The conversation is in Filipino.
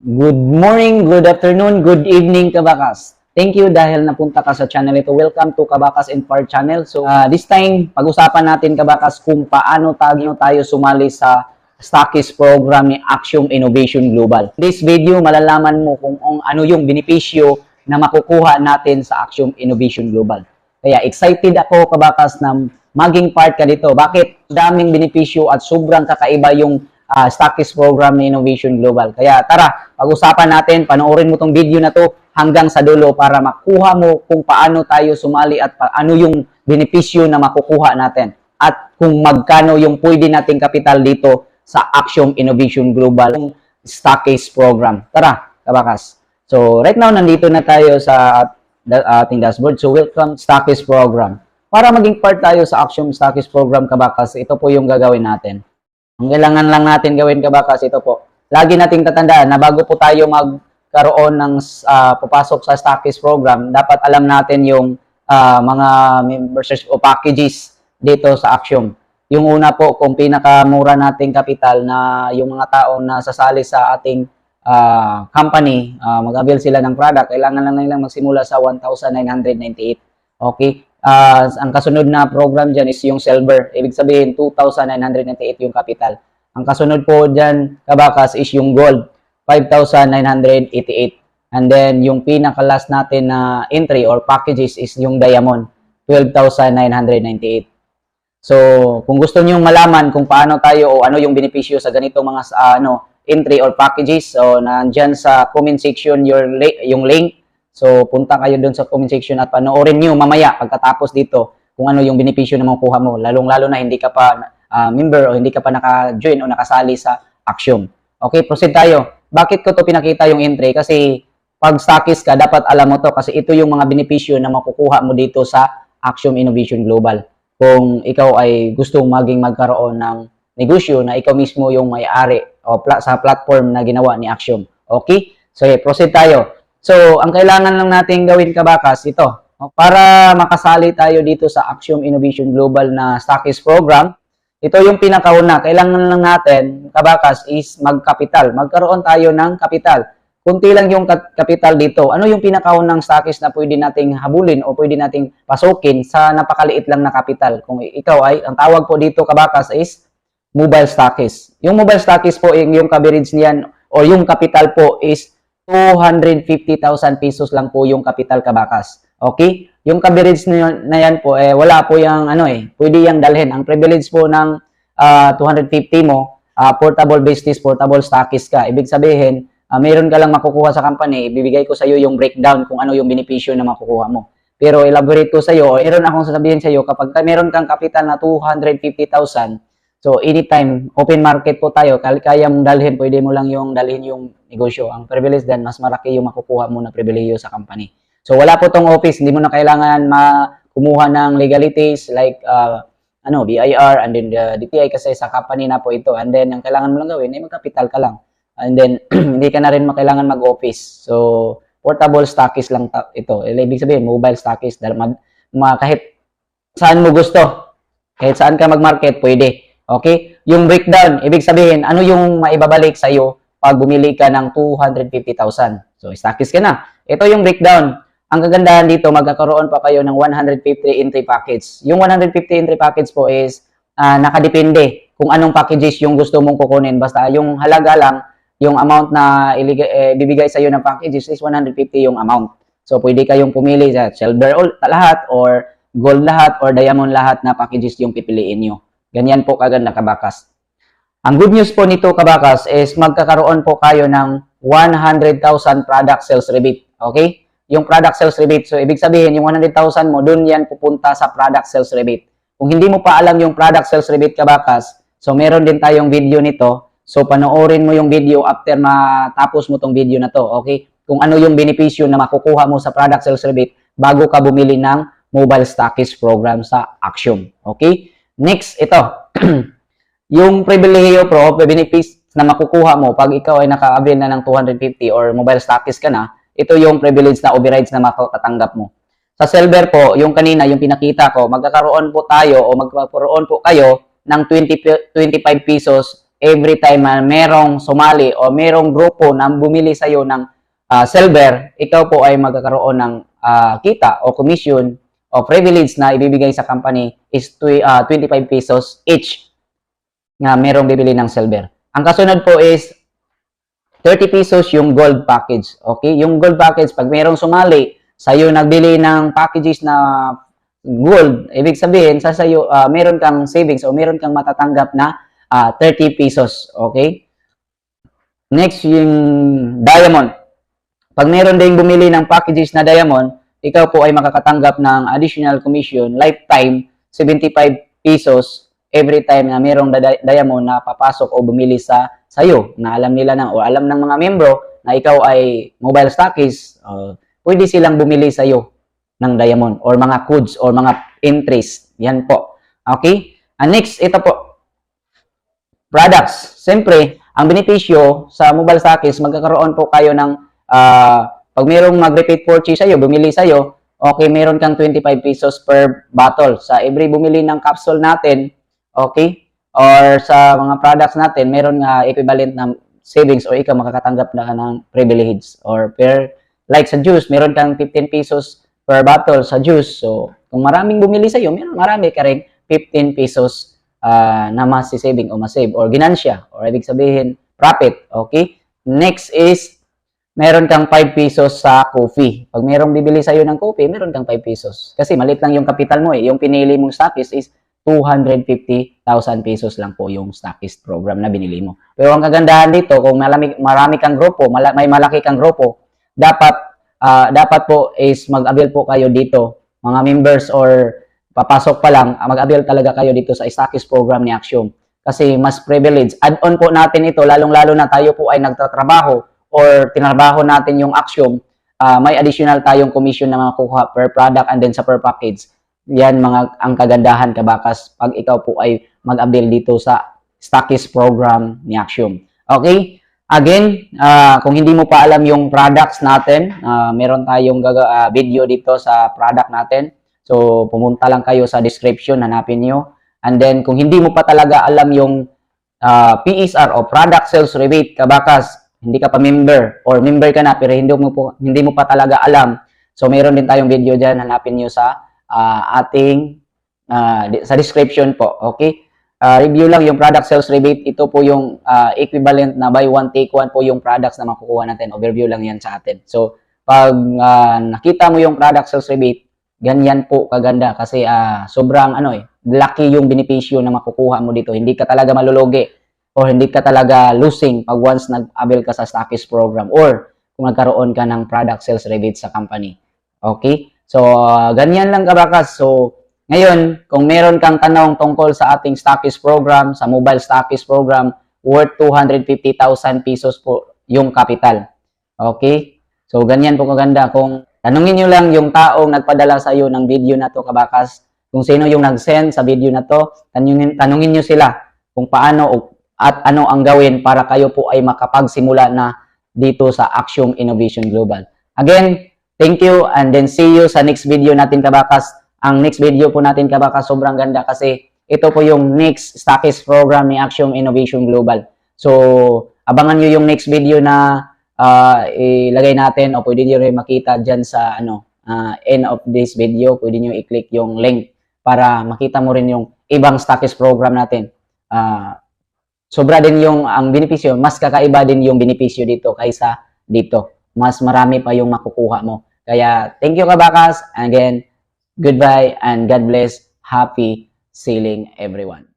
Good morning, good afternoon, good evening, Kabakas. Thank you dahil napunta ka sa channel ito. Welcome to Kabakas and Par channel. So, this time, pag-usapan natin, Kabakas, kung paano tayo sumali sa Stockist program ni Axiom Innovation Global. In this video, malalaman mo kung ano yung benepisyo na makukuha natin sa Axiom Innovation Global. Kaya excited ako, Kabakas, na maging part ka dito. Bakit? Daming benepisyo at sobrang kakaiba yung Stockist program ni Innovation Global. Kaya tara, pag-usapan natin, panoorin mo tong video na to hanggang sa dulo para makuha mo kung paano tayo sumali at ano yung benepisyo na makukuha natin at kung magkano yung pwede nating kapital dito sa Axiom Innovation Global Stockist program. Tara, Kabakas. So, right now, nandito na tayo sa ating dashboard. So, welcome Stockist program. Para maging part tayo sa Axiom Stockist program, Kabakas, ito po yung gagawin natin. Ang kailangan lang natin gawin, Kabakas, ito po. Lagi nating tatandaan na bago po tayo magkaroon ng papasok sa Stockist program, dapat alam natin yung mga members o packages dito sa Axiom. Yung una po, kung pinakamura nating kapital na yung mga taong na sasali sa ating company, mag-avail sila ng product, kailangan lang nilang magsimula sa 1,998. Okay? Ang kasunod na program dyan is yung silver. Ibig sabihin, 2,998 yung capital. Ang kasunod po dyan, Kabakas, is yung gold, 5,988. And then, yung pinaka-last natin na entry or packages is yung diamond, 12,998. So, kung gusto niyo malaman kung paano tayo o ano yung benepisyo sa ganitong mga entry or packages, so nandyan sa comment section yung link. So, punta kayo doon sa comment section at panoorin nyo mamaya pagkatapos dito kung ano yung benepisyo na makukuha mo. Lalong-lalo na hindi ka pa member o hindi ka pa naka-join o nakasali sa Axiom. Okay, proceed tayo. Bakit ko to pinakita yung entry? Kasi pag stockist ka, dapat alam mo to kasi ito yung mga benepisyo na makukuha mo dito sa Axiom Innovation Global. Kung ikaw ay gustong magkaroon ng negosyo na ikaw mismo yung may-ari o sa platform na ginawa ni Axiom. Okay? So, proceed tayo. So, ang kailangan lang natin gawin, Kabakas, ito. Para makasali tayo dito sa Axiom Innovation Global na Stockist program, ito yung pinakauna. Kailangan lang natin, Kabakas, is magkapital. Magkaroon tayo ng kapital. Kunti lang yung kapital dito. Ano yung pinakaunang stockist na pwede nating habulin o pwede nating pasukin sa napakaliit lang na kapital? Kung ikaw ay, ang tawag po dito, Kabakas, is mobile stockist. Yung mobile stockist po, yung coverage niyan o yung kapital po is 250,000 pesos lang po yung kapital, Kabakas. Okay? Yung coverage na yan po, wala po yung pwede yung dalhin. Ang privilege po ng 250 mo, portable business, portable stockist ka. Ibig sabihin, mayroon ka lang makukuha sa company, ibibigay ko sa iyo yung breakdown kung ano yung benepisyo na makukuha mo. Pero elaborate ko sa iyo, meron akong sasabihin sa iyo, kapag meron kang kapital na 250,000, so, anytime, open market po tayo, kaya mong dalhin, pwede mo lang yung dalhin yung negosyo. Ang privilege din, mas malaki yung makukuha mo na pribileyo sa company. So, wala po tong office, hindi mo na kailangan kumuha ng legalities like BIR and then the DTI kasi sa company na po ito. And then, ang kailangan mo lang gawin, ay magkapital ka lang. And then, hindi ka na rin kailangan mag-office. So, portable stockist lang ito. Ibig sabihin, mobile stockist. Kahit saan mo gusto, kahit saan ka mag-market, pwede. Okay? Yung breakdown, ibig sabihin, ano yung maibabalik sa iyo pag bumili ka ng 250,000. So, stockist ka na. Ito yung breakdown. Ang kagandahan dito, magkakaroon pa kayo ng 150 entry package. Yung 150 entry package po is nakadepende kung anong packages yung gusto mong kukunin. Basta yung halaga lang, yung amount na bibigay sa iyo ng packages is 150 yung amount. So, pwede kayong pumili sa silver lahat or gold lahat or diamond lahat na packages yung pipiliin nyo. Ganyan po kaganda, Kabakas. Ang good news po nito, Kabakas, is magkakaroon po kayo ng 100,000 product sales rebate. Okay? Yung product sales rebate. So, ibig sabihin, yung 100,000 mo, dun yan pupunta sa product sales rebate. Kung hindi mo pa alam yung product sales rebate, Kabakas, so meron din tayong video nito. So, panoorin mo yung video after matapos mo tong video na to. Okay? Kung ano yung benepisyo na makukuha mo sa product sales rebate bago ka bumili ng mobile stockist program sa Axiom. Okay? Next, ito. Yung pribilehiyo benefits na makukuha mo pag ikaw ay naka-avail na ng 250 or mobile stockist ka na, ito yung privilege na overrides na matatanggap mo. Sa silver po, yung kanina, yung pinakita ko, magkakaroon po tayo o magkakaroon po kayo ng 25 pesos every time na merong sumali o merong grupo na bumili sa'yo ng silver, ikaw po ay magkakaroon ng kita o commission o privilege na ibibigay sa company is 25 pesos each na merong bibili ng silver. Ang kasunod po is 30 pesos yung gold package. Okay? Yung gold package, pag merong sumali, sa'yo nagbili ng packages na gold, ibig sabihin, sa'yo, meron kang savings o meron kang matatanggap na 30 pesos. Okay? Next, yung diamond. Pag meron ding bumili ng packages na diamond, ikaw po ay makakatanggap ng additional commission, lifetime, 75 pesos every time na merong diamond na papasok o bumili sa'yo, na alam nila o alam ng mga membro na ikaw ay mobile stockist, pwede silang bumili sa'yo ng diamond or mga codes or mga entries. Yan po. Okay? And next, ito po. Products. Siyempre, ang benepisyo sa mobile stockist, magkakaroon po kayo ng pag mayroong mag-repeat purchase sa'yo, bumili sa'yo, okay, meron kang 25 pesos per bottle. Sa every bumili ng capsule natin, okay, or sa mga products natin, meron nga equivalent na savings o ikaw makakatanggap na ng privilege. Or like sa juice, meron kang 15 pesos per bottle sa juice. So, kung maraming bumili sa'yo, marami ka rin 15 pesos na mas-saving o mas-save or ginansya or ibig sabihin profit. Okay? Next is meron kang 5 pesos sa coffee. Pag merong bibili sa'yo ng coffee, meron kang 5 pesos. Kasi maliit lang yung capital mo eh. Yung pinili mong stockist is 250,000 pesos lang po yung stockist program na binili mo. Pero ang kagandahan dito, kung marami kang grupo, may malaki kang grupo, dapat po is mag-avail po kayo dito. Mga members or papasok pa lang, mag-avail talaga kayo dito sa stockist program ni Axiom. Kasi mas privilege. Add-on po natin ito, lalong-lalo na tayo po ay nagtatrabaho or tinarbaho natin yung Axiom, may additional tayong commission na makukuha per product and then sa per package. Yan ang kagandahan, kabakas, pag ikaw po ay mag-avail dito sa stockist program ni Axiom. Okay? Again, kung hindi mo pa alam yung products natin, meron tayong video dito sa product natin. So, pumunta lang kayo sa description, hanapin nyo. And then, kung hindi mo pa talaga alam yung PSR o Product Sales Rebate, kabakas, hindi ka pa member or member ka na pero hindi mo pa talaga alam. So, meron din tayong video dyan. Hanapin nyo sa sa description po. Okay? Review lang yung product sales rebate. Ito po yung equivalent na buy one, take one po yung products na makukuha natin. Overview lang yan sa atin. So, pag nakita mo yung product sales rebate, ganyan po kaganda kasi sobrang laki yung benepisyo na makukuha mo dito. Hindi ka talaga malulugi or hindi ka talaga losing pag once nag-avail ka sa stockist program or kung nagkaroon ka ng product sales rebate sa company. Okay? So, ganyan lang kabakas. So, ngayon, kung meron kang tanong tungkol sa ating stockist program, sa mobile stockist program, worth 250,000 pesos po yung capital. Okay? So, ganyan po kaganda. Kung tanungin nyo lang yung taong nagpadala sa iyo ng video na to kabakas, kung sino yung nag-send sa video na to, tanungin nyo sila kung paano at ano ang gawin para kayo po ay makapagsimula na dito sa Axiom Innovation Global. Again, thank you and then see you sa next video natin kabakas. Ang next video po natin kabakas sobrang ganda kasi ito po yung next stockist program ni Axiom Innovation Global. So, abangan nyo yung next video na ilagay natin o pwede nyo rin makita dyan sa end of this video. Pwede nyo i-click yung link para makita mo rin yung ibang stockist program natin. Sobra din ang benepisyo, mas kakaiba din yung benepisyo dito kaysa dito. Mas marami pa yung makukuha mo. Kaya, thank you kabakas. Again, goodbye and God bless. Happy sailing everyone.